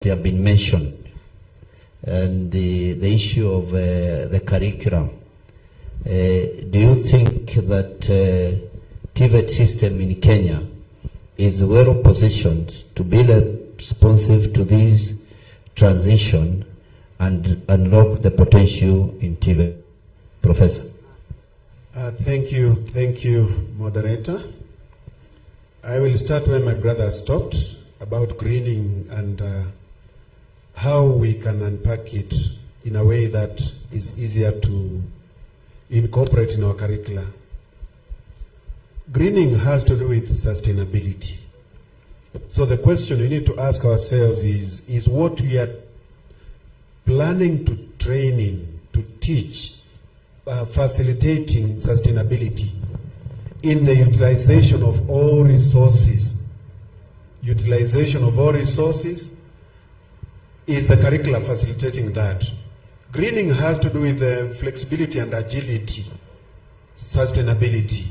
have been mentioned, and the issue of the curriculum. Do you think that TVET system in Kenya is well positioned to be responsive to this transition and unlock the potential in TVET? Professor. Thank you, moderator. I will start where my brother stopped about greening and how we can unpack it in a way that is easier to incorporate in our curricula. Greening has to do with sustainability. So the question we need to ask ourselves is what we are planning to training, to teach, facilitating sustainability in the utilization of all resources. Utilization of all resources, is the curricula facilitating that? Greening has to do with flexibility and agility, sustainability,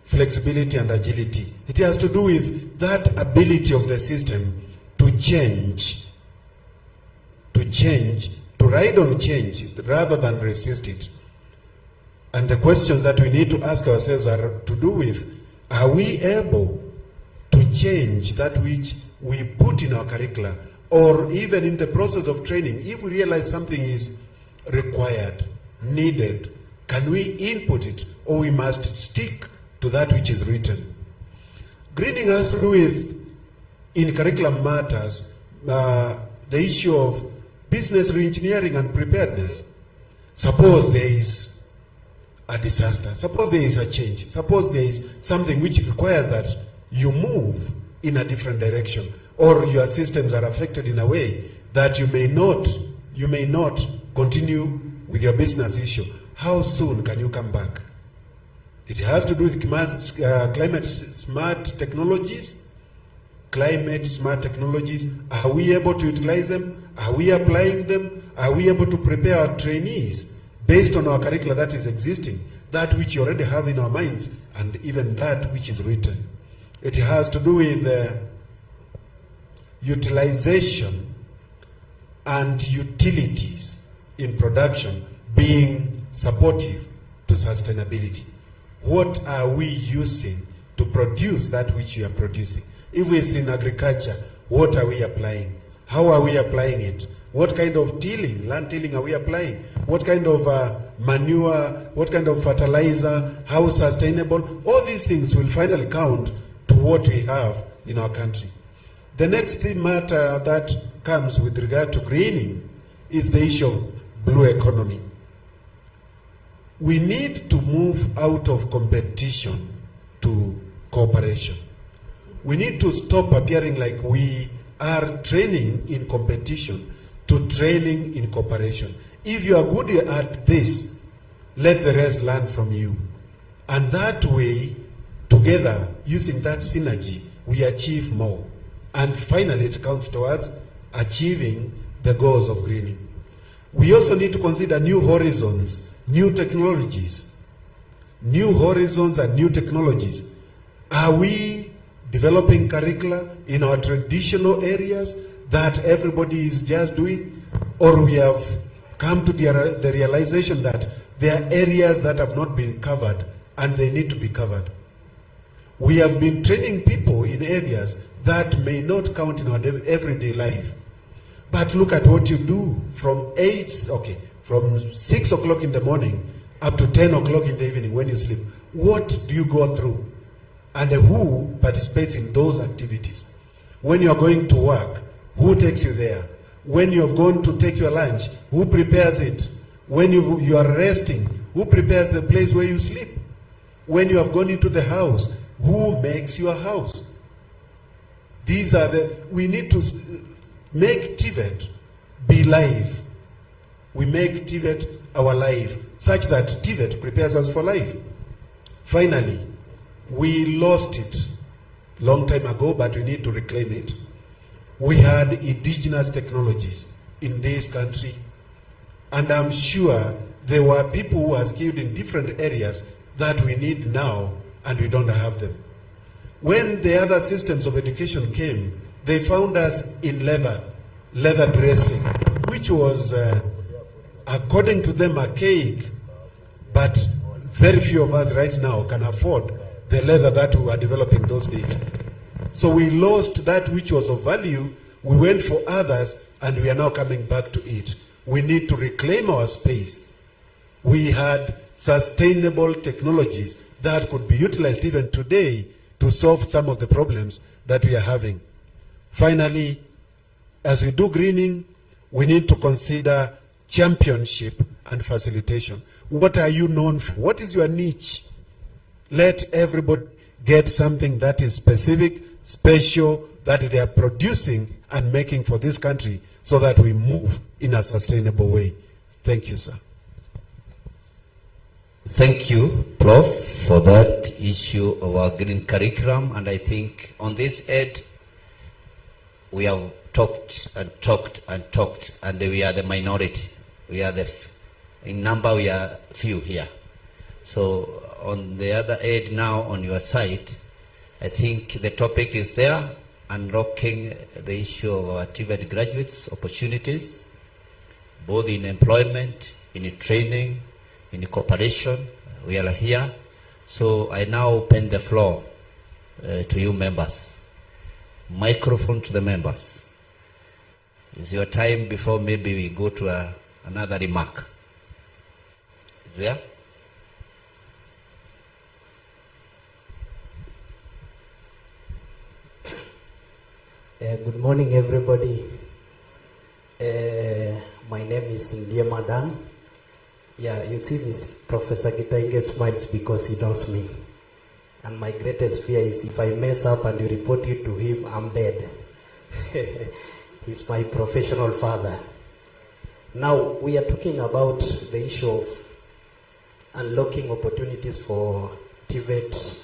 flexibility and agility. It has to do with that ability of the system to change, to ride on change rather than resist it. And the questions that we need to ask ourselves are to do with, are we able to change that which we put in our curricula? Or even in the process of training, if we realize something is required, needed, can we input it, or we must stick to that which is written? Greening has to do with, in curriculum matters, the issue of business reengineering and preparedness. Suppose there is a disaster, suppose there is a change, suppose there is something which requires that you move in a different direction, or your systems are affected in a way that you may not continue with your business issue. How soon can you come back? It has to do with climate smart technologies. Climate smart technologies, are we able to utilize them? Are we applying them? Are we able to prepare our trainees based on our curricula that is existing, that which you already have in our minds, and even that which is written? It has to do with utilization and utilities in production being supportive to sustainability. What are we using to produce that which we are producing? If it's in agriculture, what are we applying? How are we applying it? What kind of tilling, land tilling are we applying? What kind of manure, what kind of fertilizer, how sustainable? All these things will finally count to what we have in our country. The next matter that comes with regard to greening is the issue of blue economy. We need to move out of competition to cooperation. We need to stop appearing like we are training in competition to training in cooperation. If you are good at this, let the rest learn from you. And that way, together, using that synergy, we achieve more. And finally, it counts towards achieving the goals of greening. We also need to consider new horizons, new technologies. New horizons and new technologies. Are we developing curricula in our traditional areas that everybody is just doing? Or we have come to the realization that there are areas that have not been covered and they need to be covered. We have been training people in areas that may not count in our everyday life. But look at what you do from 6 o'clock in the morning up to 10 o'clock in the evening when you sleep. What do you go through? And who participates in those activities? When you are going to work, who takes you there? When you have gone to take your lunch, who prepares it? When you are resting, who prepares the place where you sleep? When you have gone into the house, who makes your house? These are we need to make TVET be life. We make TVET our life, such that TVET prepares us for life. Finally, we lost it long time ago, but we need to reclaim it. We had indigenous technologies in this country, and I'm sure there were people who are skilled in different areas that we need now, and we don't have them. When the other systems of education came, they found us in leather. leather dressing, which was, according to them, archaic, but very few of us right now can afford the leather that we were developing those days. So we lost that which was of value, we went for others, and we are now coming back to it. We need to reclaim our space. We had sustainable technologies that could be utilized even today to solve some of the problems that we are having. Finally, as we do greening, we need to consider championship and facilitation. What are you known for? What is your niche? Let everybody get something that is specific, special, that they are producing and making for this country so that we move in a sustainable way. Thank you, sir. Thank you, Prof, for that issue of our green curriculum. And I think on this ed, we have talked and talked and talked, and we are the minority. We are in number, we are few here. So on the other ed now, on your side, I think the topic is there, unlocking the issue of our TVET graduates' opportunities, both in employment, in training, in cooperation. We are here. So I now open the floor to you members. Microphone to the members. It's your time before maybe we go to another remark. Is there? Good morning, everybody. My name is Ndiye Madan. Yeah, you see, Professor Gitainge smiles because he knows me. And my greatest fear is if I mess up and you report it to him, I'm dead. He's my professional father. Now, we are talking about the issue of unlocking opportunities for TVET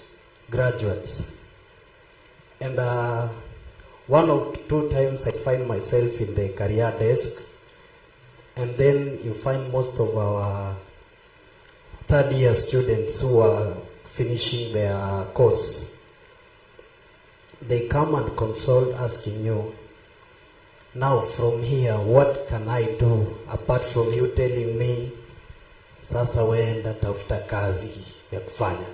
graduates. And one or two times I find myself in the career desk, and then you find most of our third year students who are finishing their course. They come and consult asking you, now from here, what can I do apart from you telling me, sasa weenda tafuta kazi ya kufanya?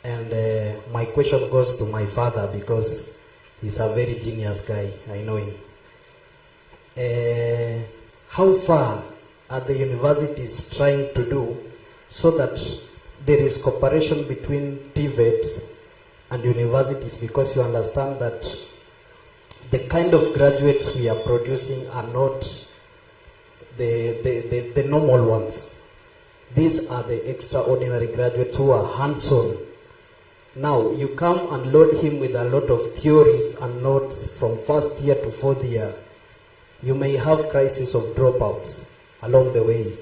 And my question goes to my father because he's a very genius guy, I know him. How far are the universities trying to do so that there is cooperation between TVETs and universities, because you understand that the kind of graduates we are producing are not the normal ones. These are the extraordinary graduates who are hands-on. Now, you come and load him with a lot of theories and notes from first year to fourth year. You may have crisis of dropouts along the way.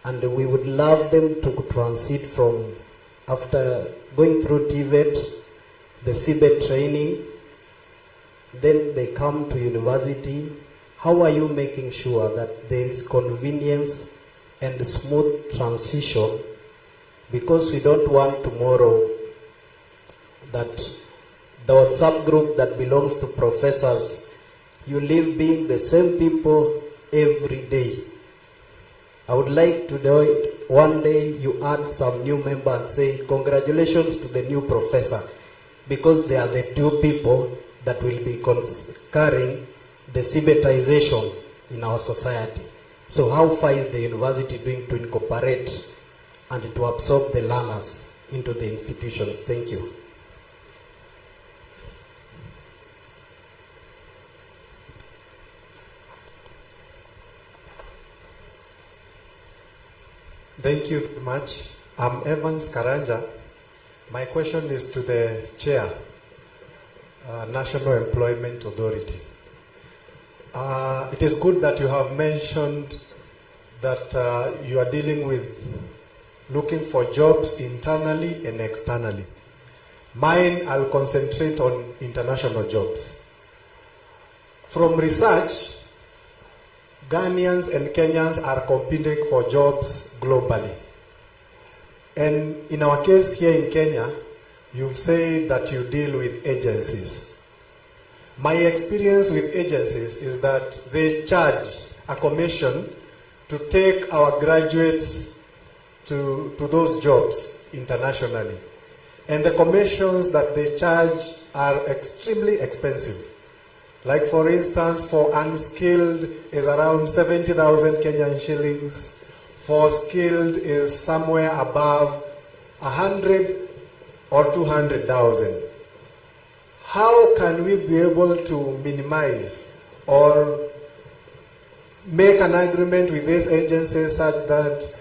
And we would love them to transit from, after going through TVET, the CBET training, then they come to university. How are you making sure that there is convenience and smooth transition? Because we don't want tomorrow that the WhatsApp group that belongs to professors, you live being the same people every day. I would like to do it one day you add some new member and say, congratulations to the new professor, because they are the two people that will be carrying the CBETization in our society. So how far is the university doing to incorporate and to absorb the learners into the institutions? Thank you. Thank you very much. I'm Evans Karanja. My question is to the Chair, National Employment Authority. It is good that you have mentioned that you are dealing with looking for jobs internally and externally. Mine, I'll concentrate on international jobs. From research, Ghanaians and Kenyans are competing for jobs globally. And in our case here in Kenya, you've said that you deal with agencies. My experience with agencies is that they charge a commission to take our graduates to those jobs internationally. And the commissions that they charge are extremely expensive. Like for instance, for unskilled is around 70,000 Kenyan shillings. For skilled is somewhere above 100 or 200,000. How can we be able to minimize or make an agreement with these agencies such that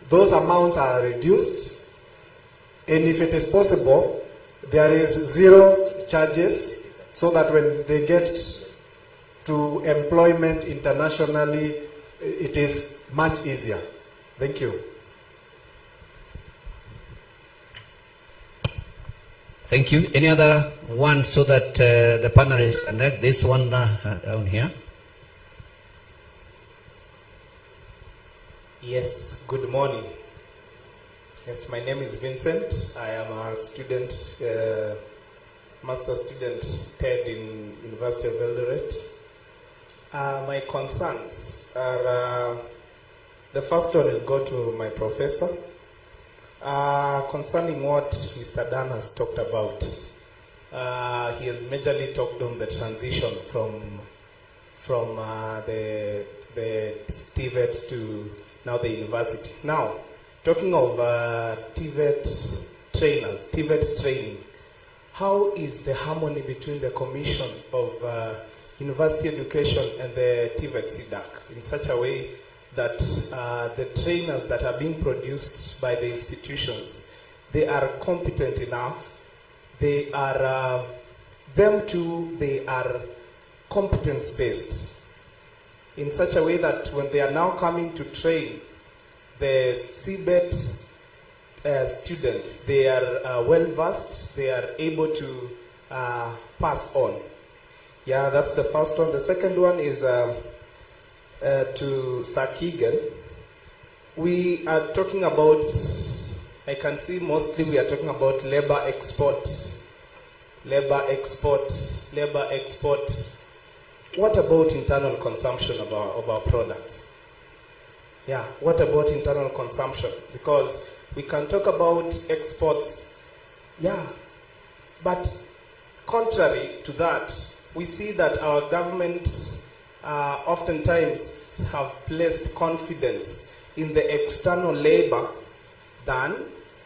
those amounts are reduced? And if it is possible, there is zero charges so that when they get to employment internationally, it is much easier. Thank you. Thank you. Any other one so that the panelists can have this one down here? Yes, good morning. Yes, my name is Vincent. I am a student, master student, TED in University of Eldoret. My concerns are, the first one will go to my professor. Concerning what Mr. Dan has talked about, he has majorly talked on the transition from the TVET to now the university. Now, talking of TVET trainers, TVET training, how is the harmony between the Commission of University Education and the TVET CDAC in such a way that the trainers that are being produced by the institutions, they are competent enough, they are, them too, they are competence-based in such a way that when they are now coming to train the CBET students, they are well-versed, they are able to pass on. Yeah, that's the first one. The second one is to Sir Keegan. We are talking about, I can see mostly we are talking about labor export. Labor export, labor export. What about internal consumption of our products? Yeah, what about internal consumption? Because we can talk about exports, yeah, but contrary to that, we see that our government oftentimes have placed confidence in the external labor than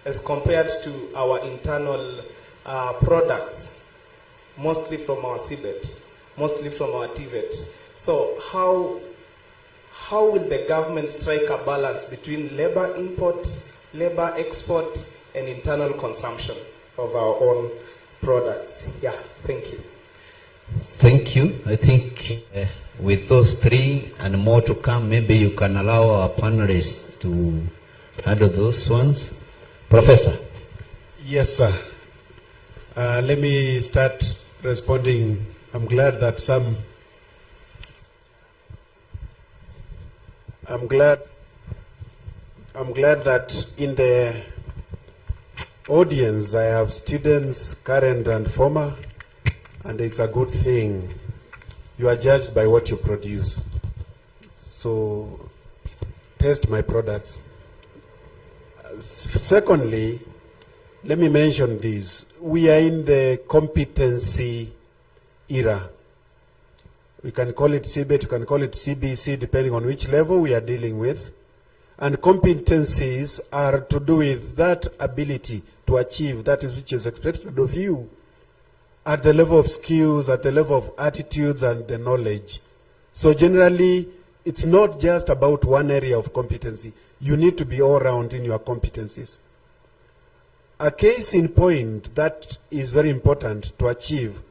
as compared to our internal products, mostly from our CBET, mostly from our TVET. So how will the government strike a balance between labor import, labor export, and internal consumption of our own products? Yeah, thank you. Thank you. I think with those three and more to come, maybe you can allow our panelists to handle those ones. Professor. Yes, sir. Let me start responding. I'm glad that in the audience I have students, current and former, and it's a good thing. You are judged by what you produce. So, test my products. Secondly, let me mention this. We are in the competency era. We can call it CBET, you can call it CBC, depending on which level we are dealing with. And competencies are to do with that ability to achieve that which is expected of you at the level of skills, at the level of attitudes and the knowledge. So generally, it's not just about one area of competency. You need to be all round in your competencies. A case in point that is very important to achieve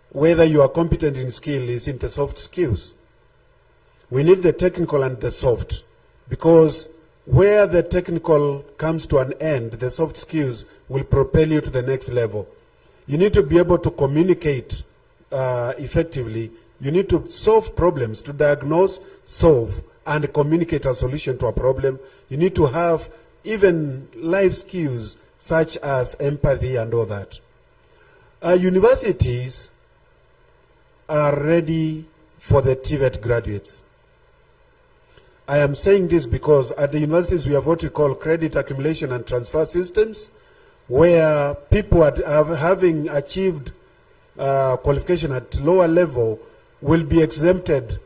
whether you are competent in skill is in the soft skills. We need the technical and the soft, because where the technical comes to an end, the soft skills will propel you to the next level. You need to be able to communicate effectively. You need to solve problems, to diagnose, solve, and communicate a solution to a problem. You need to have even life skills such as empathy and all that. Universities are ready for the TVET graduates. I am saying this because at the universities we have what we call credit accumulation and transfer systems, where people having achieved qualification at lower level will be exempted,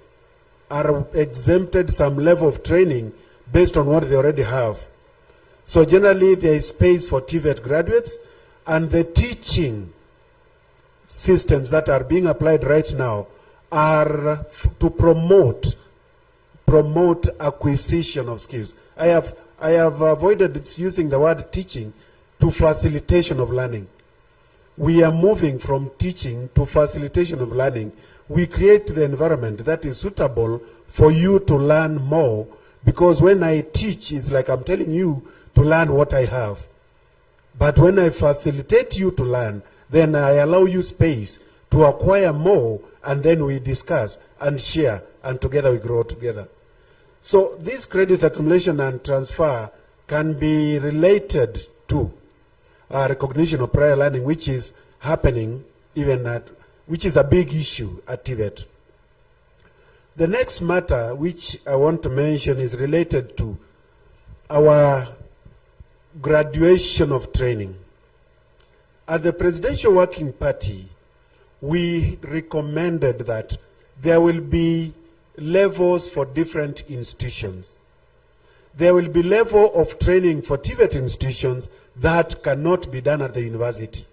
are exempted some level of training based on what they already have. So generally there is space for TVET graduates, and the teaching systems that are being applied right now are to promote acquisition of skills. I have avoided using the word teaching to facilitation of learning. We are moving from teaching to facilitation of learning. We create the environment that is suitable for you to learn more, because when I teach, it's like I'm telling you to learn what I have. But when I facilitate you to learn, then I allow you space to acquire more, and then we discuss and share, and together we grow together. So this credit accumulation and transfer can be related to recognition of prior learning, which is happening which is a big issue at TVET. The next matter which I want to mention is related to our graduation of training. At the Presidential Working Party, we recommended that there will be levels for different institutions. There will be level of training for TVET institutions that cannot be done at the university.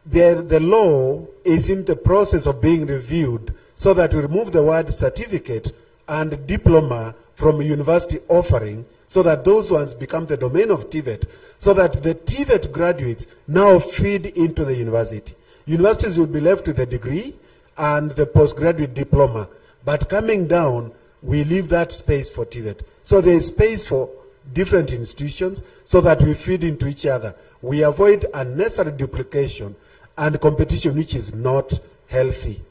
The law is in the process of being reviewed so that we remove the word certificate and diploma from university offering, so that those ones become the domain of TVET, so that the TVET graduates now feed into the university. Universities will be left with a degree and the postgraduate diploma, but coming down, we leave that space for TVET. So there is space for different institutions so that we feed into each other. We avoid unnecessary duplication and competition which is not healthy.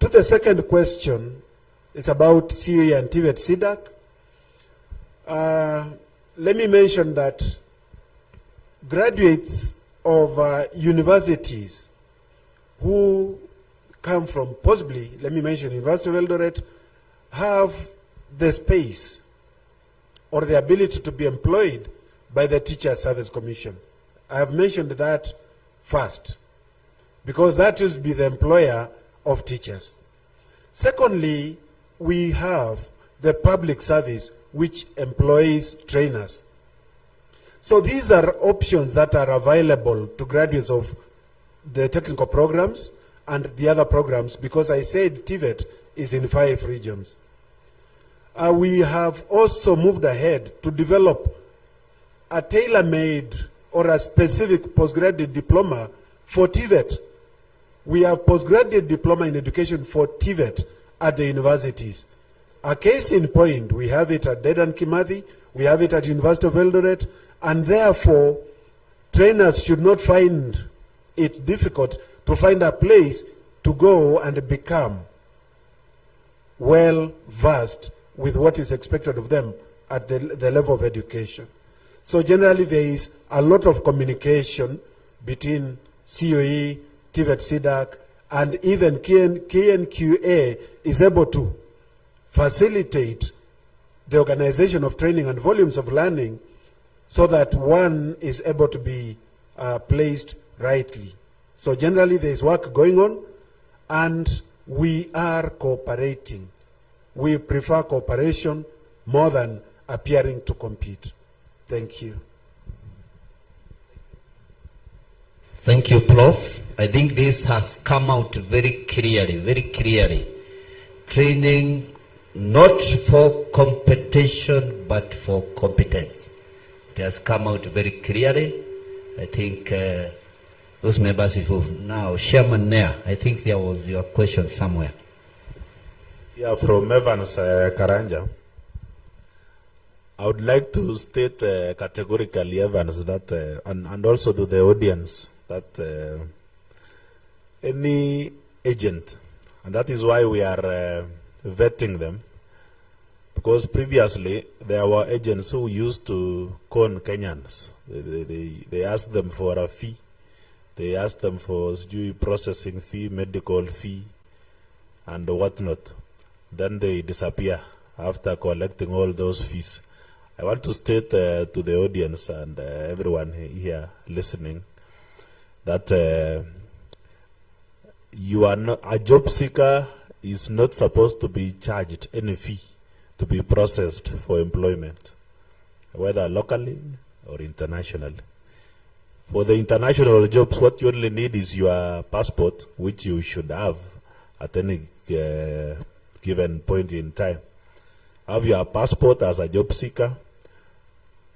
To the second question, it's about COE and TVET CDAC. Let me mention that graduates of universities who come from, possibly, let me mention University of Eldoret, have the space or the ability to be employed by the Teacher Service Commission. I have mentioned that first, because that will be the employer of teachers. Secondly, we have the public service which employs trainers. So these are options that are available to graduates of the technical programs and the other programs, because I said TVET is in 5 regions. We have also moved ahead to develop a tailor-made or a specific postgraduate diploma for TVET. We have postgraduate diploma in education for TVET at the universities. A case in point, we have it at Dedan Kimathi, we have it at University of Eldoret, and therefore trainers should not find it difficult to find a place to go and become well versed with what is expected of them at the level of education. So generally there is a lot of communication between COE, TVET CDAC, and even KNQA is able to facilitate the organization of training and volumes of learning so that one is able to be placed rightly. So generally there is work going on, and we are cooperating. We prefer cooperation more than appearing to compete. Thank you. Thank you, Prof. I think this has come out very clearly. Training not for competition, but for competence. It has come out very clearly. I think those members, if you now, Chairman Nair, I think there was your question somewhere. Yeah, from Evans Karanja. I would like to state categorically, Evans, that, and also to the audience, that any agent, and that is why we are vetting them, because previously there were agents who used to con Kenyans. They asked them for a fee They ask them for processing fee, medical fee, and whatnot. Then they disappear after collecting all those fees. I want to state to the audience and everyone here listening that you are not, a job seeker is not supposed to be charged any fee to be processed for employment, whether locally or internationally. For the international jobs, what you only need is your passport, which you should have at any given point in time. Have your passport as a job seeker.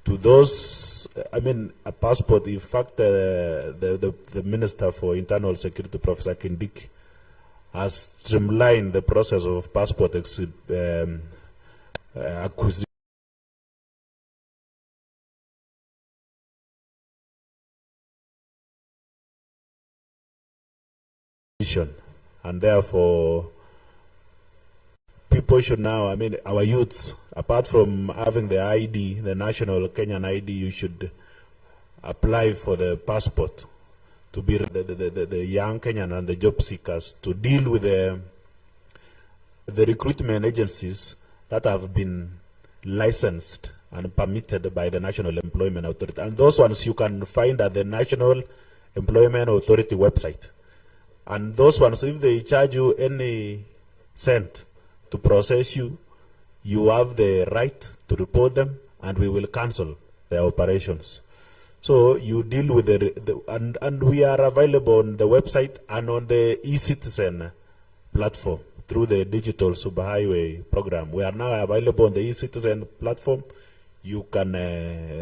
To those, I mean, a passport, in fact, the Minister for Internal Security, Professor Kindik, has streamlined the process of passport acquisition. And therefore, people should now, I mean, our youths, apart from having the ID, the national Kenyan ID, you should apply for the passport to be the young Kenyan and the job seekers to deal with the recruitment agencies that have been licensed and permitted by the National Employment Authority. And those ones you can find at the National Employment Authority website. And those ones, if they charge you any cent to process you, you have the right to report them, and we will cancel their operations. So you deal with and we are available on the website and on the eCitizen platform through the digital superhighway program. We are now available on the eCitizen platform. You can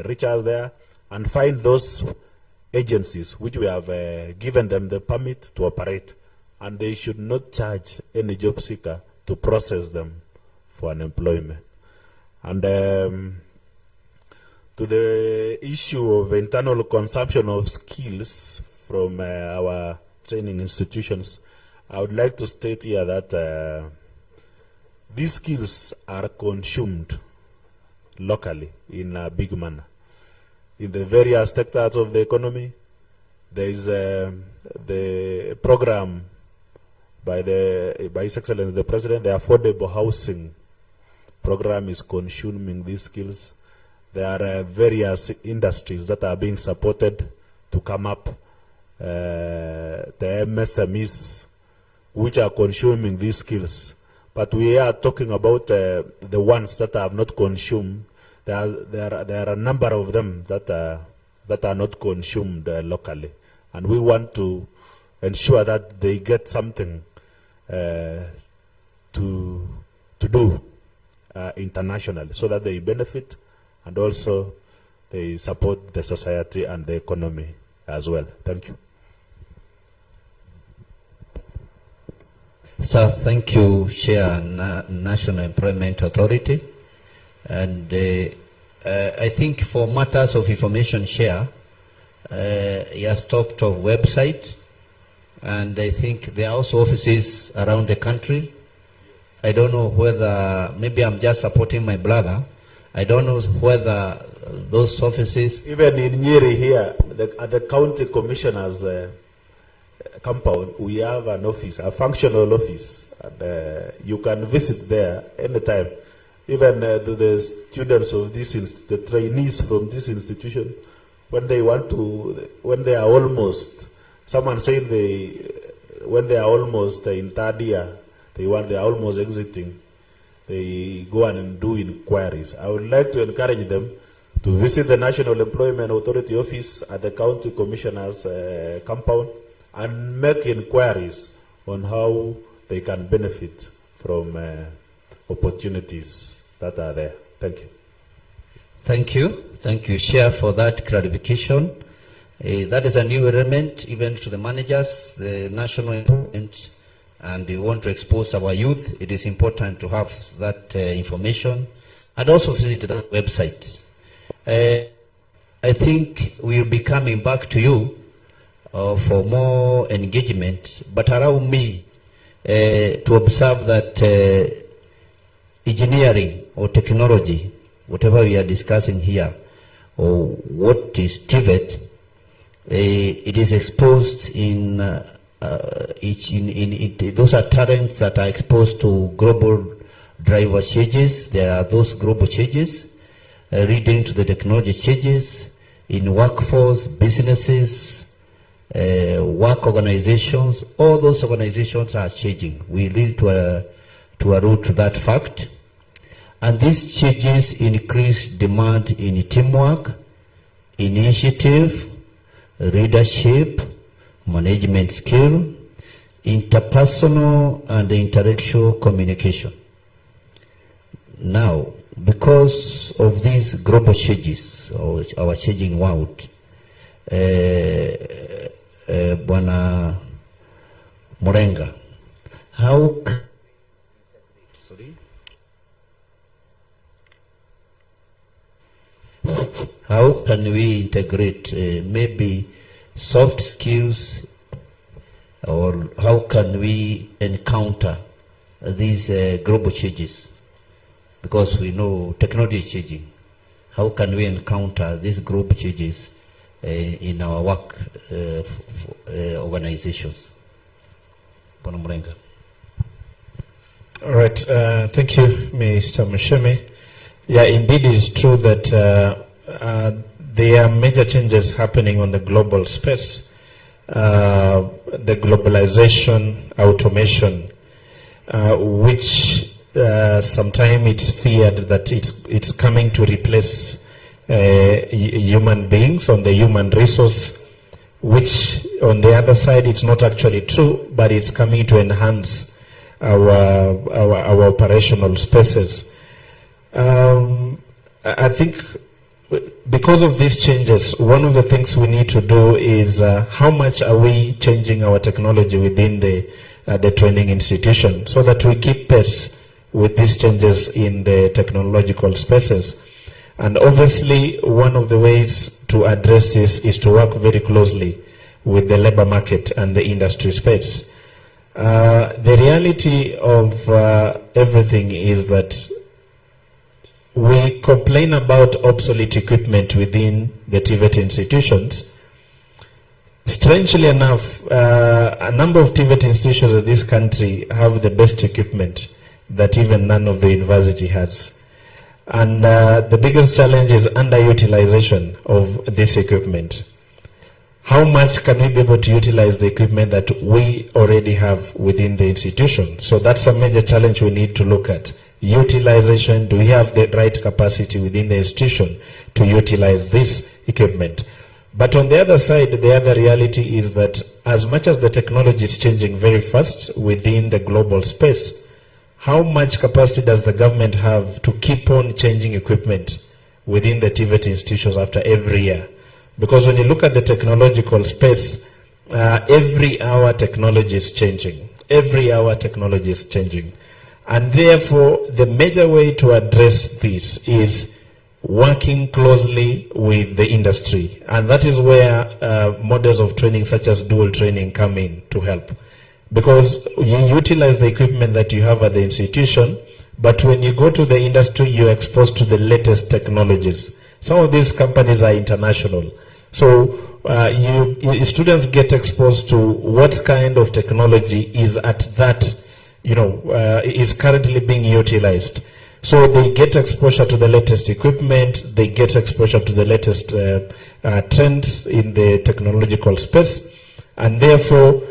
reach us there and find those agencies which we have given them the permit to operate, and they should not charge any job seeker to process them for unemployment. And to the issue of internal consumption of skills from our training institutions, I would like to state here that these skills are consumed locally in a big manner. In the various sectors of the economy, there is the program by His Excellency the President, the affordable housing program is consuming these skills. There are various industries that are being supported to come up, the MSMEs, which are consuming these skills. But we are talking about the ones that have not consumed. There are a number of them that are not consumed locally, and we want to ensure that they get something to do internationally, so that they benefit and also they support the society and the economy as well. Thank you. Sir, thank you, Chair, National Employment Authority. And I think for matters of information share, he has talked of website, and I think there are also offices around the country. I don't know whether, maybe I'm just supporting my brother. I don't know whether those offices... Even in Nyeri here, at the county commissioner's compound, we have an office, a functional office, and you can visit there anytime. Even to the students of this, the trainees from this institution, when they want to, when they are almost, someone said when they are almost in third year, they are almost exiting, they go and do inquiries. I would like to encourage them to visit the National Employment Authority office at the county commissioner's compound and make inquiries on how they can benefit from opportunities that are there. Thank you. Thank you. Thank you, Chair, for that clarification. That is a new element even to the managers, the national employment, and we want to expose our youth. It is important to have that information, and also visit that website. I think we'll be coming back to you for more engagement, but allow me to observe that engineering or technology, whatever we are discussing here, or what is TVET, It is exposed in those are talents that are exposed to global driver changes. There are those global changes leading to the technology changes in workforce, businesses, work organizations. All those organizations are changing. We lead to a root to that fact. And these changes increase demand in teamwork, initiative, leadership, management skill, interpersonal and intellectual communication. Now, because of these global changes, or our changing world, Bwana Murenga, how can we integrate maybe soft skills, or how can we encounter these global changes? Because we know technology is changing. How can we encounter these global changes in our work organizations? Bwana Murenga. All right, thank you, Mr. Mushemi. Yeah, indeed, it is true that there are major changes happening on the global space. The globalization, automation, which sometimes it's feared that it's coming to replace human beings on the human resource, which on the other side it's not actually true, but it's coming to enhance our operational spaces. I think because of these changes, one of the things we need to do is how much are we changing our technology within the training institution so that we keep pace with these changes in the technological spaces. And obviously, one of the ways to address this is to work very closely with the labor market and the industry space. The reality of everything is that we complain about obsolete equipment within the TVET institutions. Strangely enough, a number of TVET institutions in this country have the best equipment that even none of the university has. And the biggest challenge is underutilization of this equipment. How much can we be able to utilize the equipment that we already have within the institution? So that's a major challenge we need to look at. Utilization, do we have the right capacity within the institution to utilize this equipment? But on the other side, the other reality is that as much as the technology is changing very fast within the global space, how much capacity does the government have to keep on changing equipment within the TVET institutions after every year? Because when you look at the technological space, every hour technology is changing. Every hour technology is changing. And therefore, the major way to address this is working closely with the industry. And that is where models of training such as dual training come in to help. Because you utilize the equipment that you have at the institution, but when you go to the industry, you're exposed to the latest technologies. Some of these companies are international. So students get exposed to what kind of technology is at that, is currently being utilized. So they get exposure to the latest equipment, they get exposure to the latest trends in the technological space, and therefore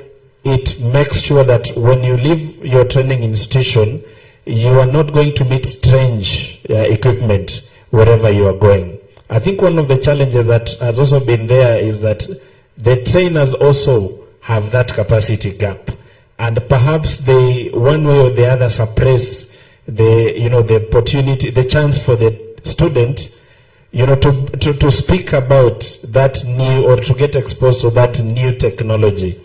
it makes sure that when you leave your training institution, you are not going to meet strange equipment wherever you are going. I think one of the challenges that has also been there is that the trainers also have that capacity gap. And perhaps they, one way or the other, suppress the opportunity, the chance for the student, to speak about that new, or to get exposed to that new technology.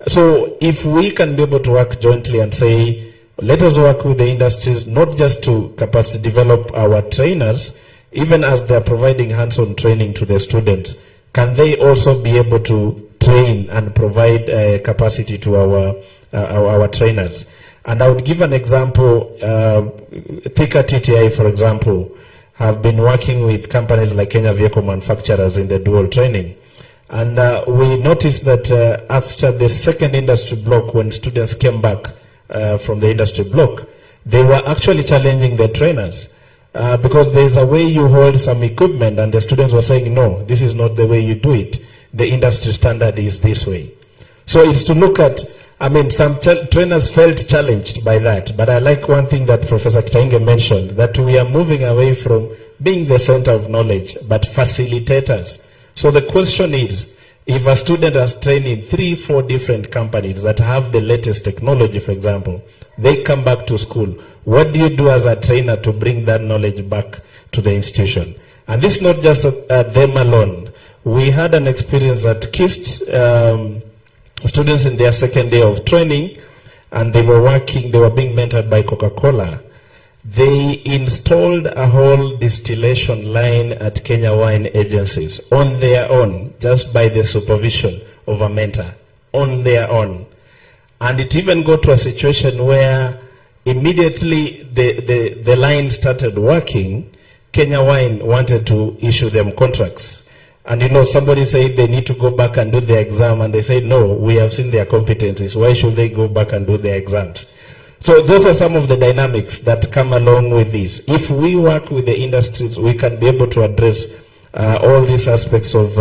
So if we can be able to work jointly and say, let us work with the industries, not just to capacity develop our trainers, even as they're providing hands-on training to the students, can they also be able to train and provide capacity to our trainers? And I would give an example. Thika TTI, for example, have been working with companies like Kenya Vehicle Manufacturers in the dual training. And we noticed that after the second industry block, when students came back from the industry block, they were actually challenging the trainers because there is a way you hold some equipment, and the students were saying, no, this is not the way you do it. The industry standard is this way. So it's to look at, I mean, some trainers felt challenged by that, but I like one thing that Professor Kitainge mentioned, that we are moving away from being the center of knowledge, but facilitators. So the question is, if a student has trained in 3-4 different companies that have the latest technology, for example, they come back to school, what do you do as a trainer to bring that knowledge back to the institution? And this is not just them alone. We had an experience at KIST, students in their second day of training, and they were being mentored by Coca-Cola. They installed a whole distillation line at Kenya Wine Agencies on their own, just by the supervision of a mentor, on their own. And it even got to a situation where immediately the line started working, Kenya Wine wanted to issue them contracts. And you know, somebody said they need to go back and do the exam, and they said, no, we have seen their competencies. Why should they go back and do their exams? So those are some of the dynamics that come along with this. If we work with the industries, we can be able to address all these aspects of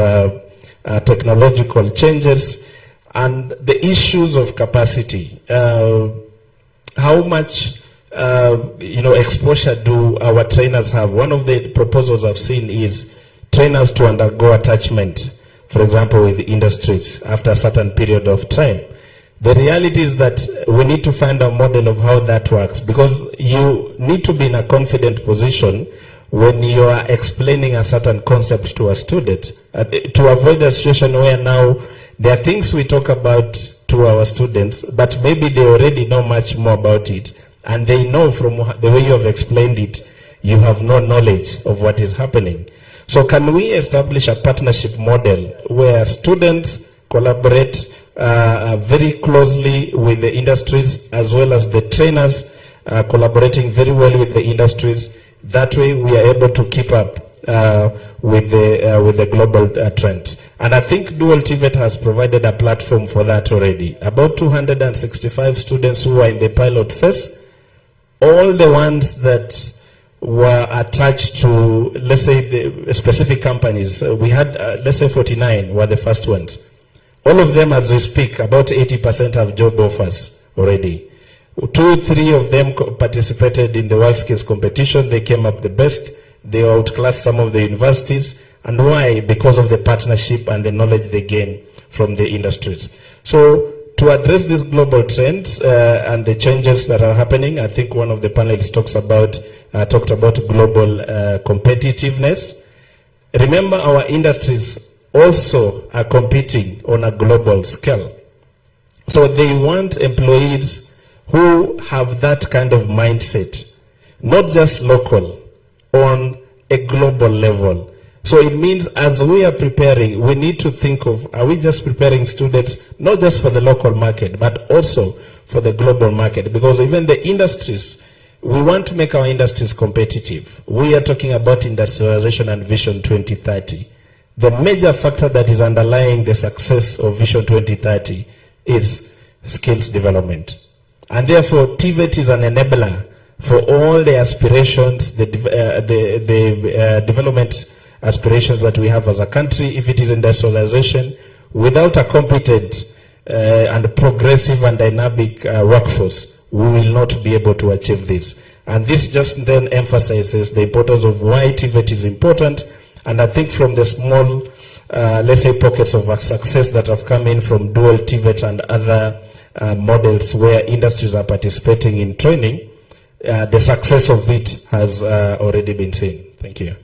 technological changes and the issues of capacity. How much exposure do our trainers have? One of the proposals I've seen is trainers to undergo attachment, for example, with industries after a certain period of time. The reality is that we need to find a model of how that works, because you need to be in a confident position when you are explaining a certain concept to a student, to avoid a situation where now there are things we talk about to our students, but maybe they already know much more about it, and they know from the way you have explained it, you have no knowledge of what is happening. So can we establish a partnership model where students collaborate very closely with the industries, as well as the trainers collaborating very well with the industries? That way we are able to keep up with the global trend. And I think Dual TVET has provided a platform for that already. About 265 students who are in the pilot phase, all the ones that were attached to, let's say, the specific companies. We had, let's say, 49 were the first ones. All of them, as we speak, about 80% have job offers already. 2-3 of them participated in the WorldSkills competition. They came up the best. They outclassed some of the universities. And why? Because of the partnership and the knowledge they gain from the industries. So to address these global trends and the changes that are happening, I think one of the panelists talked about global competitiveness. Remember, our industries also are competing on a global scale. So they want employees who have that kind of mindset, not just local, on a global level. So it means as we are preparing, we need to think of, are we just preparing students, not just for the local market, but also for the global market? Because even the industries, we want to make our industries competitive. We are talking about industrialization and Vision 2030. The major factor that is underlying the success of Vision 2030 is skills development. And therefore, TVET is an enabler for all the aspirations, the development aspirations that we have as a country. If it is industrialization, without a competent and progressive and dynamic workforce, we will not be able to achieve this. And this just then emphasizes the importance of why TVET is important. And I think from the small, let's say, pockets of success that have come in from Dual TVET and other models where industries are participating in training, the success of it has already been seen. Thank you.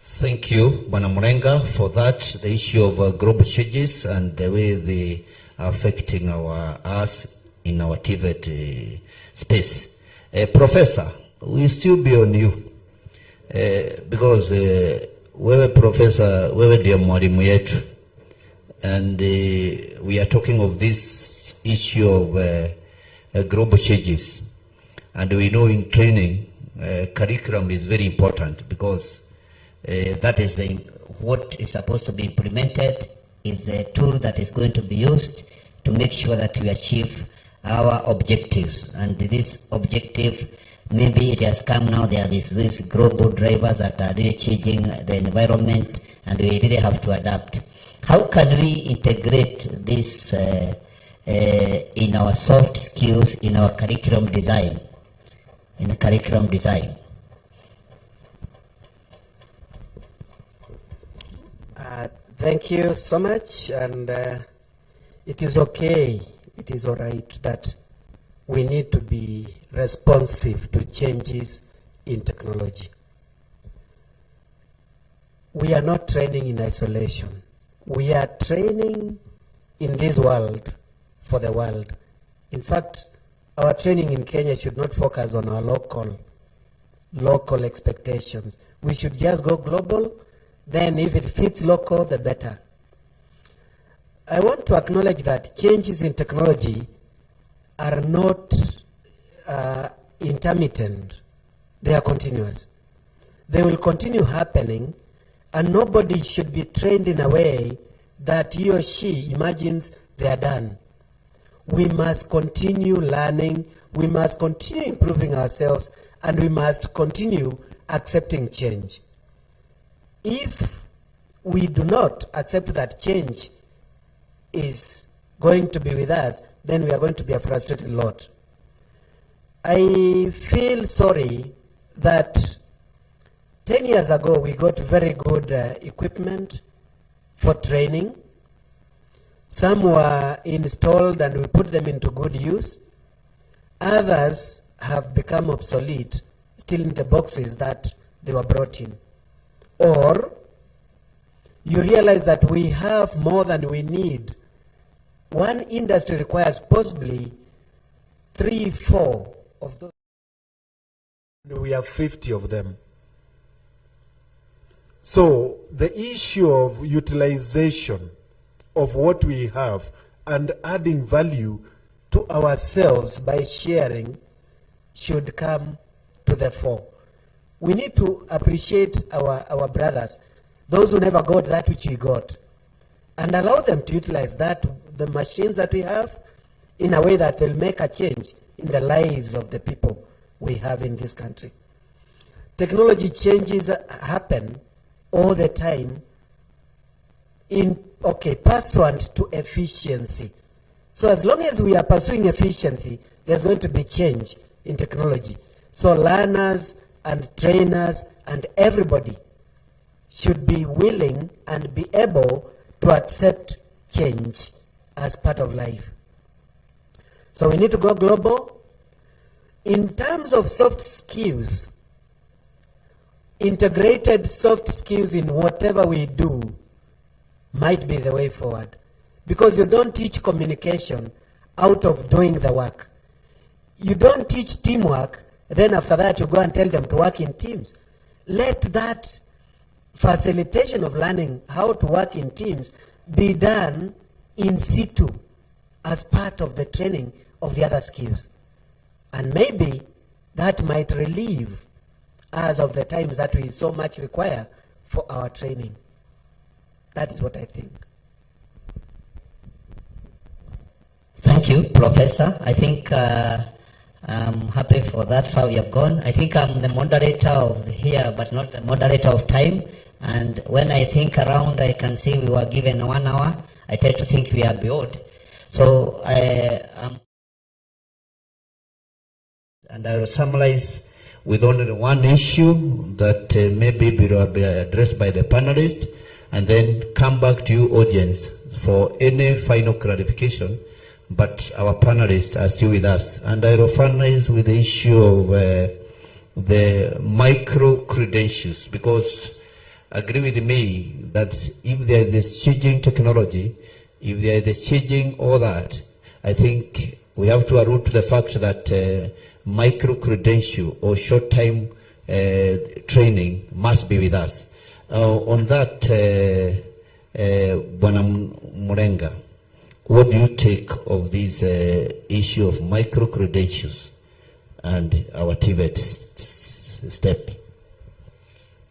Thank you, Bwana Murenga, for that, the issue of global changes and the way they are affecting us in our TVET space. Professor, we'll still be on you because wewe professor, wewe ndiye mwalimu yetu, and we are talking of this issue of global changes, and we know in training curriculum is very important because that is what is supposed to be implemented, is the tool that is going to be used to make sure that we achieve our objectives. And this objective, maybe it has come now, there are these global drivers that are really changing the environment, and we really have to adapt. How can we integrate this in our soft skills, in our curriculum design? Thank you so much, and it is okay, it is all right that we need to be responsive to changes in technology. We are not training in isolation. We are training in this world for the world. In fact, our training in Kenya should not focus on our local expectations. We should just go global. Then if it fits local, the better. I want to acknowledge that changes in technology are not intermittent. They are continuous. They will continue happening, and nobody should be trained in a way that he or she imagines they are done. We must continue learning, we must continue improving ourselves, and we must continue accepting change. If we do not accept that change is going to be with us, then we are going to be a frustrated lot. I feel sorry that 10 years ago we got very good equipment for training. Some were installed and we put them into good use. Others have become obsolete, still in the boxes that they were brought in. Or you realize that we have more than we need. One industry requires possibly 3, 4 of those. We have 50 of them. So the issue of utilization of what we have and adding value to ourselves by sharing should come to the fore. We need to appreciate our brothers, those who never got that which we got, and allow them to utilize the machines that we have in a way that will make a change in the lives of the people we have in this country. Technology changes happen all the time pursuant to efficiency. So as long as we are pursuing efficiency, there's going to be change in technology. So learners and trainers and everybody should be willing and be able to accept change as part of life. So we need to go global. In terms of soft skills, integrated soft skills in whatever we do might be the way forward. Because you don't teach communication out of doing the work. You don't teach teamwork, then after that you go and tell them to work in teams. Let that facilitation of learning how to work in teams be done in situ as part of the training of the other skills. And maybe that might relieve us of the times that we so much require for our training. That is what I think. Thank you, Professor. I think I'm happy for that far we have gone. I think I'm the moderator of here, but not the moderator of time. And when I think around, I can see we were given 1 hour. I tend to think we are beyond. So and I will summarize with only one issue that maybe will be addressed by the panelists, and then come back to you, audience, for any final clarification. But our panelists are still with us. And I will finalize with the issue of the micro-credentials, because agree with me that if there is this changing technology, if there is this changing all that, I think we have to allude to the fact that micro-credential or short-time training must be with us. On that, Bwana Murenga, what do you take of this issue of micro-credentials and our TVET step?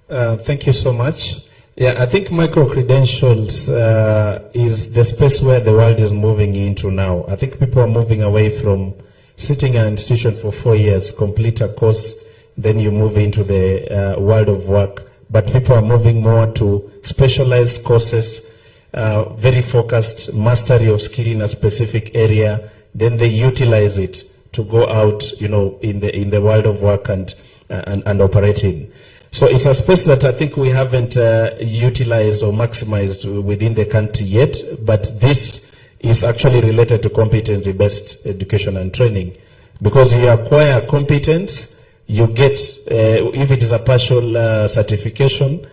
Thank you so much. Yeah, I think micro-credentials is the space where the world is moving into now. I think people are moving away from sitting in an institution for 4 years, complete a course, then you move into the world of work. But people are moving more to specialized courses, very focused mastery of skill in a specific area, then they utilize it to go out, in the world of work and operate in. So it's a space that I think we haven't utilized or maximized within the country yet, but this is actually related to competency-based education and training. Because you acquire competence, you get, if it is a partial certification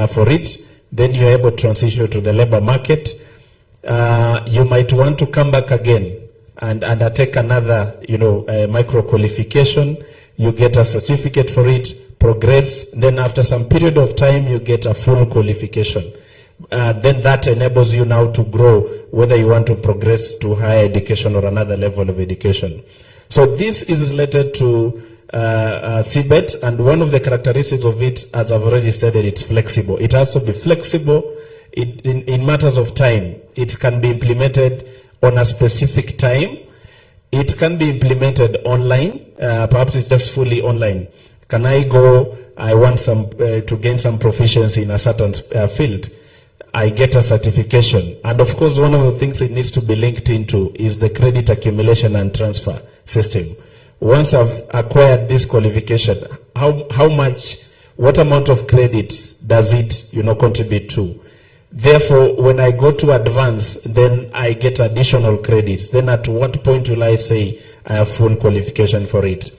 for it, then you're able to transition to the labor market. You might want to come back again and undertake another, micro qualification. You get a certificate for it, progress, then after some period of time, you get a full qualification. Then that enables you now to grow, whether you want to progress to higher education or another level of education. So this is related to CBET, and one of the characteristics of it, as I've already said, it's flexible. It has to be flexible in matters of time. It can be implemented on a specific time. It can be implemented online. Perhaps it's just fully online. Can I go, I want to gain some proficiency in a certain field. I get a certification. And of course, one of the things it needs to be linked into is the credit accumulation and transfer system. Once I've acquired this qualification, what amount of credits does it, contribute to? Therefore, when I go to advance, then I get additional credits. Then at what point will I say I have full qualification for it?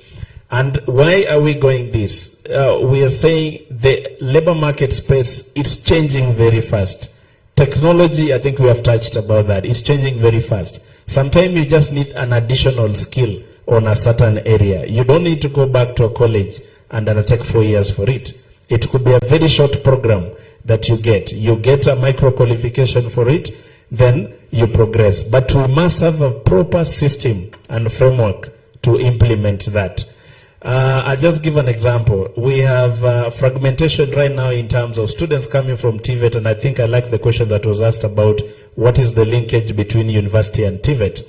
And why are we going this? We are saying the labor market space, it's changing very fast. Technology, I think we have touched about that. It's changing very fast. Sometimes you just need an additional skill on a certain area. You don't need to go back to a college and take 4 years for it. It could be a very short program that you get. You get a micro qualification for it, then you progress. But we must have a proper system and framework to implement that. I'll just give an example. We have fragmentation right now in terms of students coming from TVET, and I think I like the question that was asked about what is the linkage between university and TVET.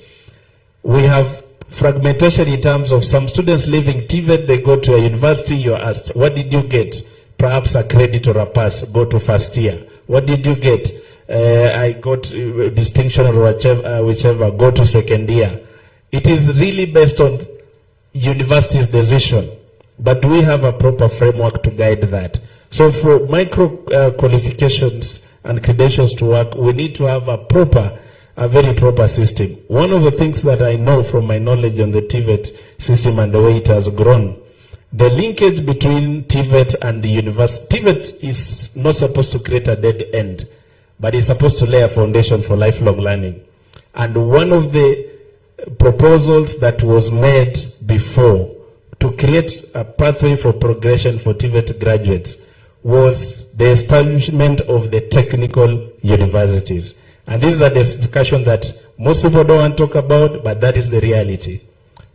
We have fragmentation in terms of some students leaving TVET, they go to a university, you're asked, what did you get? Perhaps a credit or a pass, go to first year. What did you get? I got distinction or whichever, go to second year. It is really based on university's decision, but we have a proper framework to guide that. So for micro qualifications and credentials to work, we need to have a very proper system. One of the things that I know from my knowledge on the TVET system and the way it has grown, the linkage between TVET and the university, TVET is not supposed to create a dead end, but it's supposed to lay a foundation for lifelong learning. And one of the proposals that was made before to create a pathway for progression for TVET graduates was the establishment of the technical universities. And this is a discussion that most people don't want to talk about, but that is the reality.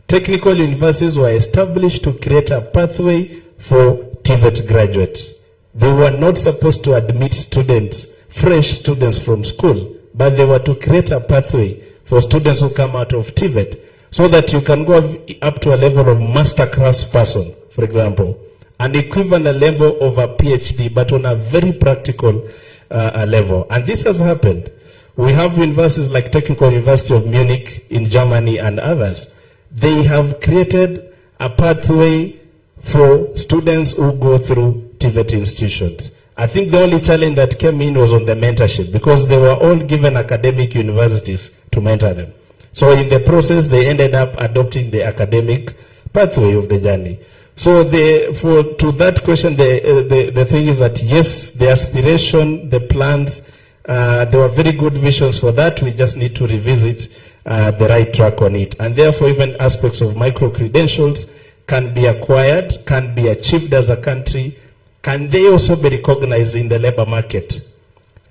Technical universities were established to create a pathway for TVET graduates. They were not supposed to admit students, fresh students from school, but they were to create a pathway for students who come out of TVET, so that you can go up to a level of master class person, for example, an equivalent level of a PhD, but on a very practical level. And this has happened. We have universities like Technical University of Munich in Germany and others. They have created a pathway for students who go through TVET institutions. I think the only challenge that came in was on the mentorship, because they were all given academic universities to mentor them. So in the process, they ended up adopting the academic pathway of the journey. So to that question, the thing is that yes, the aspiration, the plans, there were very good visions for that. We just need to revisit the right track on it. And therefore, even aspects of micro-credentials can be acquired, can be achieved as a country. Can they also be recognized in the labor market?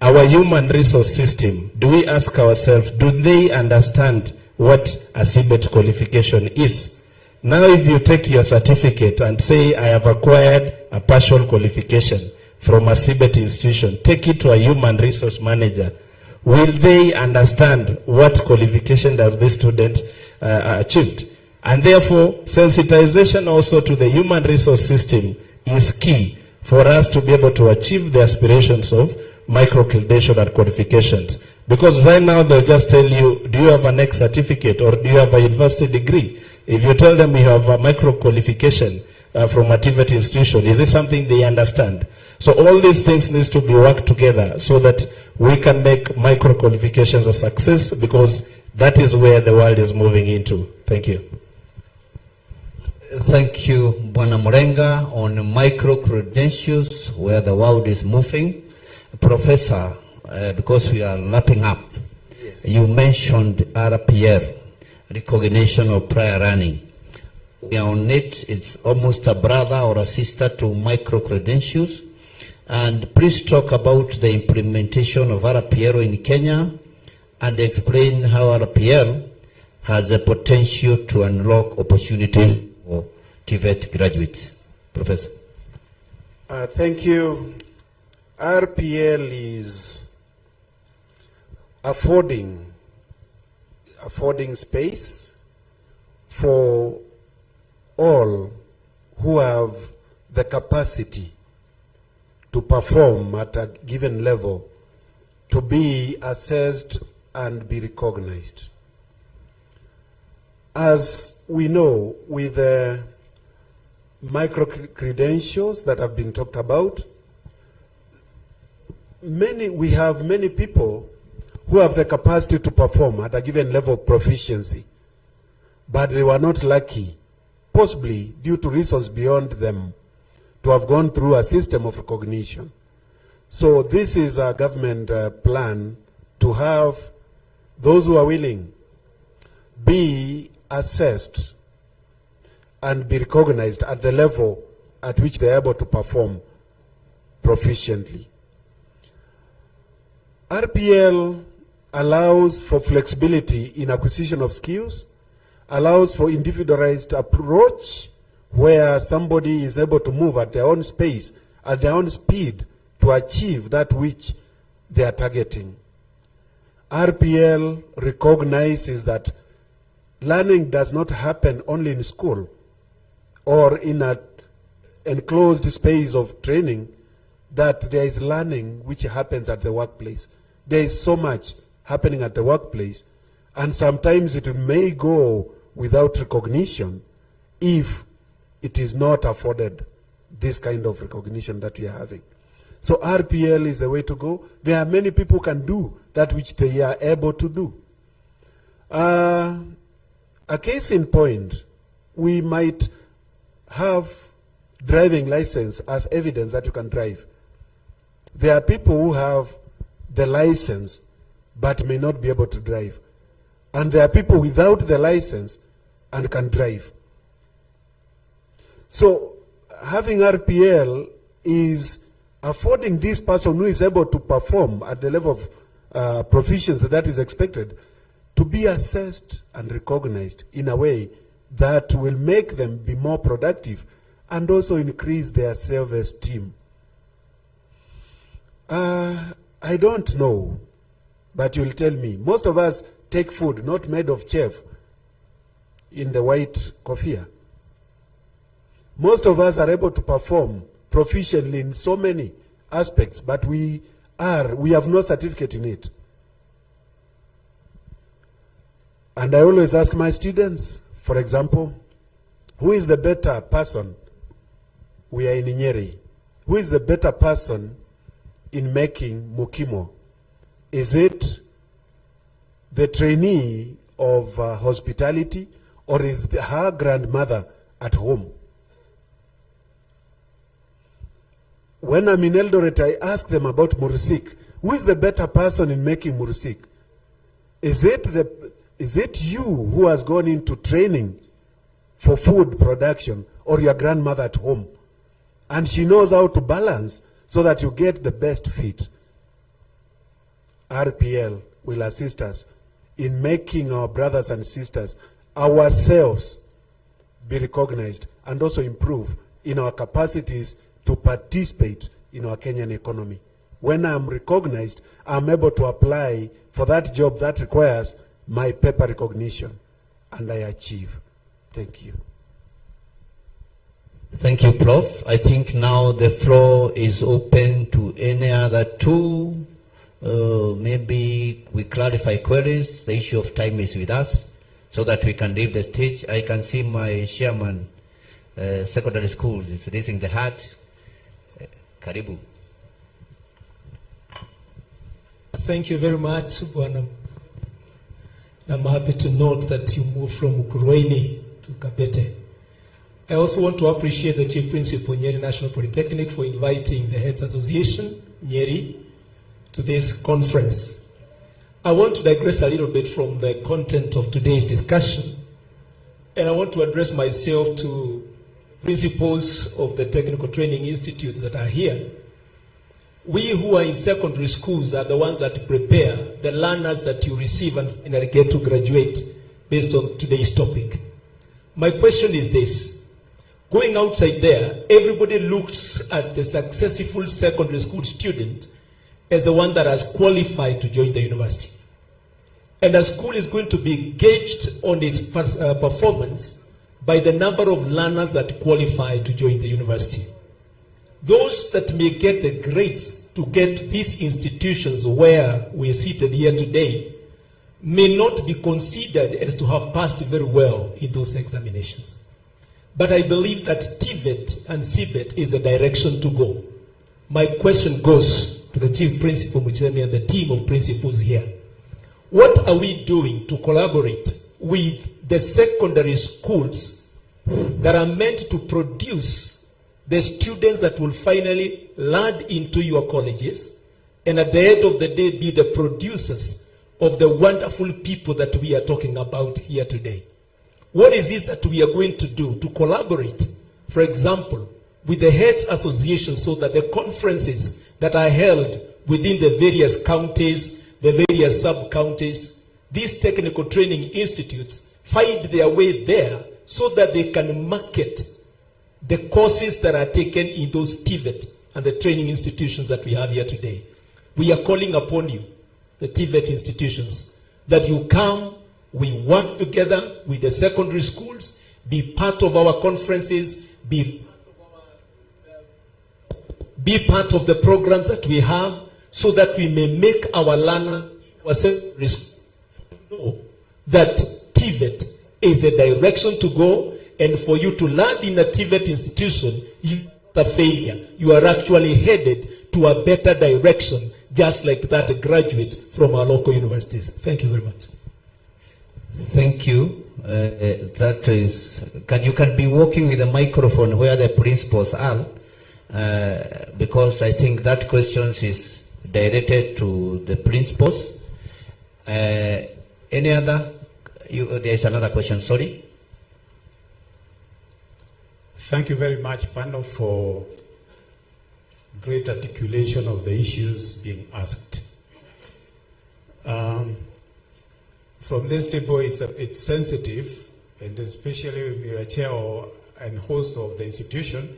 Our human resource system, do we ask ourselves, do they understand what a CBET qualification is? Now, if you take your certificate and say, I have acquired a partial qualification, from a CBET institution, take it to a human resource manager, will they understand what qualification does this student achieved? And therefore, sensitization also to the human resource system is key for us to be able to achieve the aspirations of micro-credential and qualifications. Because right now they'll just tell you, do you have an X certificate or do you have a university degree? If you tell them you have a micro-qualification from a TVET institution, is this something they understand? So all these things needs to be worked together so that we can make micro-qualifications a success, because that is where the world is moving into. Thank you. Thank you, Bwana Murenga, on micro-credentials, where the world is moving. Professor, because we are lapping up, yes. You mentioned RPL, recognition of prior learning. We are on it. It's almost a brother or a sister to micro-credentials. And please talk about the implementation of RPL in Kenya and explain how RPL has the potential to unlock opportunities for TVET graduates. Professor. Thank you. RPL is affording space for all who have the capacity to perform at a given level to be assessed and be recognized. As we know, with the micro-credentials that have been talked about, we have many people who have the capacity to perform at a given level of proficiency, but they were not lucky, possibly due to reasons beyond them, to have gone through a system of recognition. So this is a government plan to have those who are willing be assessed and be recognized at the level at which they are able to perform proficiently. RPL allows for flexibility in acquisition of skills, allows for individualized approach where somebody is able to move at their own space, at their own speed to achieve that which they are targeting. RPL recognizes that learning does not happen only in school or in an enclosed space of training, that there is learning which happens at the workplace. There is so much happening at the workplace, and sometimes it may go without recognition if it is not afforded this kind of recognition that we are having. So RPL is the way to go. There are many people who can do that which they are able to do. A case in point, we might have driving license as evidence that you can drive. There are people who have the license but may not be able to drive. And there are people without the license and can drive. So having RPL is affording this person who is able to perform at the level of proficiency that is expected to be assessed and recognized in a way that will make them be more productive and also increase their self-esteem. I don't know, but you'll tell me. Most of us take food not made of chef in the white kofia. Most of us are able to perform proficiently in so many aspects, but we have no certificate in it. And I always ask my students, for example, who is the better person? We are in Nyeri. Who is the better person in making mukimo? Is it the trainee of hospitality, or is her grandmother at home? When I'm in Eldoret, I ask them about mursik. Who is the better person in making mursik? Is it you who has gone into training for food production, or your grandmother at home? And she knows how to balance so that you get the best fit. RPL will assist us in making our brothers and sisters, ourselves, be recognized and also improve in our capacities to participate in in our Kenyan economy. When I'm recognized, I'm able to apply for that job that requires my paper recognition, and I achieve. Thank you. Thank you, Prof. I think now the floor is open to any other two. Maybe we clarify queries. The issue of time is with us, so that we can leave the stage. I can see my chairman, secondary schools, is raising the hat. Karibu. Thank you very much, Bwana. I'm happy to note that you moved from Ukurueni to Kabete. I also want to appreciate the Chief Principal, Nyeri National Polytechnic, for inviting the Heads Association, Nyeri, to this conference. I want to digress a little bit from the content of today's discussion, and I want to address myself to principals of the technical training institutes that are here. We who are in secondary schools are the ones that prepare the learners that you receive and finally get to graduate based on today's topic. My question is this. Going outside there, everybody looks at the successful secondary school student as the one that has qualified to join the university. And a school is going to be gauged on its performance by the number of learners that qualify to join the university. Those that may get the grades to get these institutions where we are seated here today may not be considered as to have passed very well in those examinations. But I believe that TVET and CBET is the direction to go. My question goes to the Chief Principal Muchemi and the team of principals here. What are we doing to collaborate with the secondary schools that are meant to produce the students that will finally land into your colleges and at the end of the day be the producers of the wonderful people that we are talking about here today? What is it that we are going to do to collaborate, for example, with the heads association so that the conferences that are held within the various counties, the various sub-counties, these technical training institutes find their way there so that they can market the courses that are taken in those TVET and the training institutions that we have here today? We are calling upon you, the TVET institutions, that you come, we work together with the secondary schools, be part of our conferences, be part of the programs that we have, so that we may make our learners know that TVET is the direction to go, and for you to land in a TVET institution, you are a failure. You are actually headed to a better direction, just like that graduate from our local universities. Thank you very much. Thank you. That is, you can be walking with a microphone where the principals are, because I think that question is directed to the principals. Any other? There is another question, sorry. Thank you very much, panel, for great articulation of the issues being asked. From this table, it's sensitive, and especially when you're chair and host of the institution,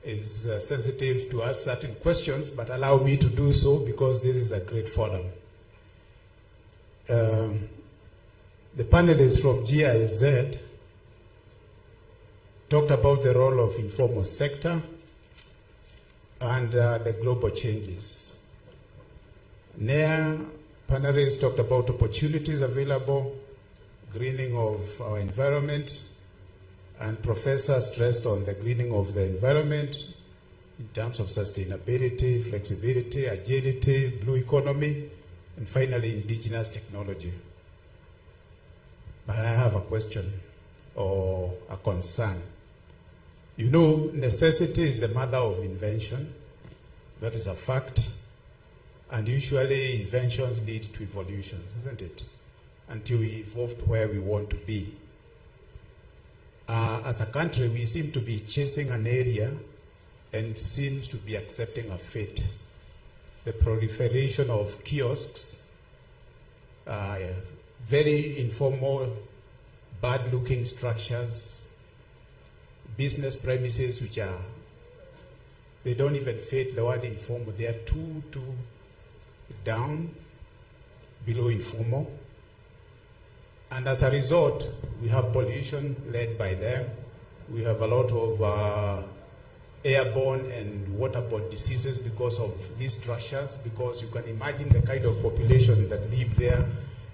is sensitive to ask certain questions, but allow me to do so because this is a great forum. The panelists from GIZ talked about the role of informal sector and the global changes. NEA panelists talked about opportunities available, greening of our environment, and Professor stressed on the greening of the environment in terms of sustainability, flexibility, agility, blue economy, and finally indigenous technology. But I have a question or a concern. You know, necessity is the mother of invention. That is a fact. And usually inventions lead to evolutions, isn't it? Until we evolve to where we want to be. As a country, we seem to be chasing an area and seems to be accepting a fate. The proliferation of kiosks, very informal, bad-looking structures, business premises which are They don't even fit the word informal. They are two down below informal. And as a result, we have pollution led by them. We have a lot of airborne and waterborne diseases because of these structures, because you can imagine the kind of population that live there.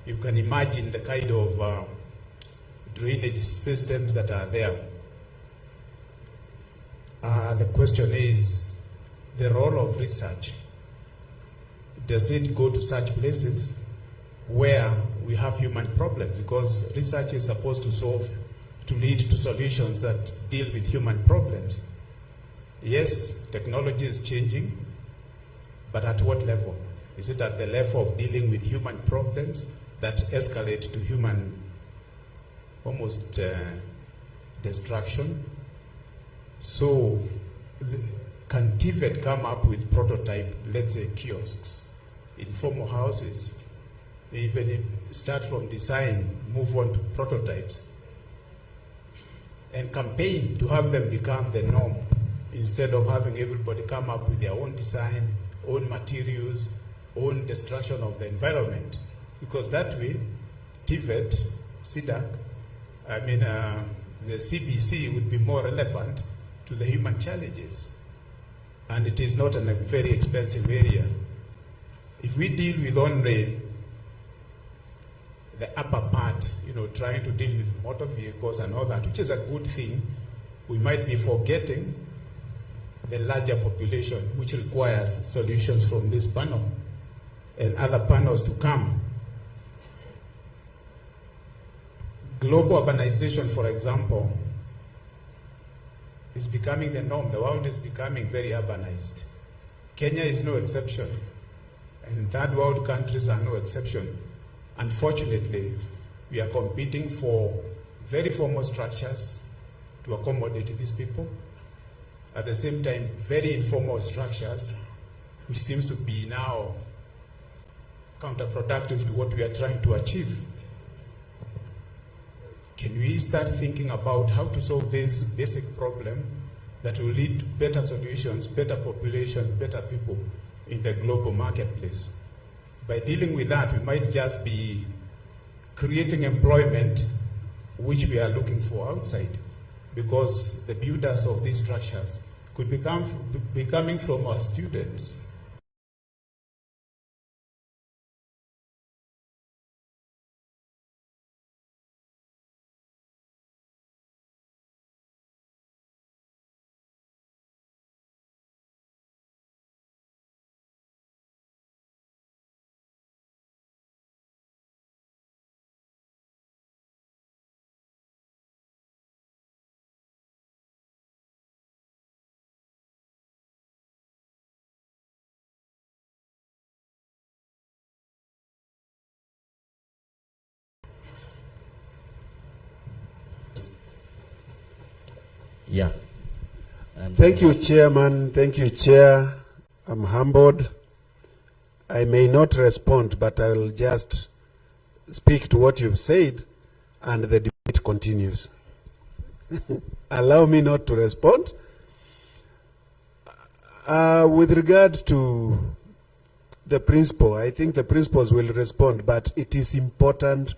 You can imagine the kind of drainage systems that are there. The question is the role of research. Does it go to such places where we have human problems? Because research is supposed to lead to solutions that deal with human problems. Yes, technology is changing, but at what level? Is it at the level of dealing with human problems that escalate to human almost destruction? So can TVET come up with prototype, let's say, kiosks, informal houses, even start from design, move on to prototypes, and campaign to have them become the norm, instead of having everybody come up with their own design, own materials, own destruction of the environment. Because that way, TVET, CDAC, the CBC would be more relevant to the human challenges. And it is not a very expensive area. If we deal with only the upper part, trying to deal with motor vehicles and all that, which is a good thing, we might be forgetting the larger population, which requires solutions from this panel and other panels to come. Global urbanization, for example, is becoming the norm. The world is becoming very urbanized. Kenya is no exception, and third world countries are no exception. Unfortunately, we are competing for very formal structures to accommodate these people. At the same time, very informal structures, which seems to be now counterproductive to what we are trying to achieve. Can we start thinking about how to solve this basic problem that will lead to better solutions, better population, better people in the global marketplace? By dealing with that, we might just be creating employment which we are looking for outside, because the builders of these structures could be coming from our students. Yeah. Thank you, Chairman. Thank you, Chair. I'm humbled. I may not respond, but I will just speak to what you've said, and the debate continues. Allow me not to respond. With regard to the principal, I think the principals will respond, but it is important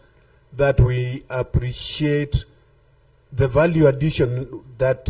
that we appreciate the value addition that